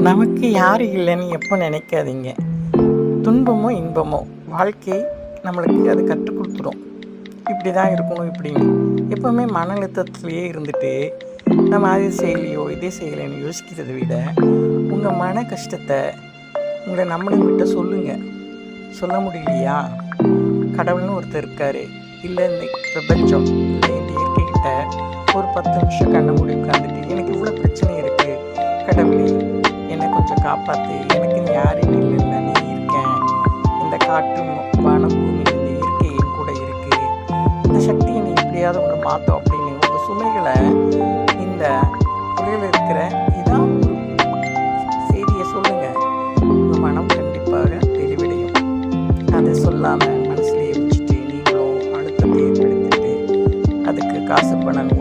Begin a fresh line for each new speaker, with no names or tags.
நமக்கு யாரும் இல்லைன்னு எப்போ நினைக்காதீங்க. துன்பமோ இன்பமோ வாழ்க்கை நம்மளுக்கு அது கற்றுக் கொடுத்துரும். இப்படி தான் இருக்கணும் இப்படின்னு. எப்போவுமே மன அழுத்தத்துலேயே இருந்துட்டு நம்ம அது செய்யலையோ இதே செய்யலைன்னு யோசிக்கிறதை விட உங்கள் மன கஷ்டத்தை உங்களை நம்மளுங்கிட்ட சொல்லுங்கள். சொல்ல முடியலையா, கடவுள்னு ஒருத்தர் இருக்கார், இல்லை இந்த பிரபஞ்சம், இல்லை இந்த இயற்கைக்கிட்ட ஒரு 10 நிமிஷம் கண்ண மூடி உட்காந்துட்டு எனக்கு இவ்வளோ பிரச்சனை இருக்குது, கடவுளே என்னை கொஞ்சம் காப்பாற்று, எனக்குன்னு யாரும் இல்லைன்னு நீ இருக்கேன், இந்த காற்று வானம் பூமி இந்த இயற்கை என் கூட இருக்குது, இந்த சக்தியை நீ எப்படியாவது ஒன்று மாற்றோம் அப்படின்னு உங்கள் சுமைகளை இந்த உலகில் இருக்கிற இதான் ஒரு செய்தியை சொல்லுங்கள். உங்கள் மனம் கண்டிப்பாக தெளிவடையும். அதை சொல்லாமல் மனசுலேயே வச்சுட்டு நீங்களும் அழுத்தத்தை ஏற்படுத்திட்டு அதுக்கு காசு பணம்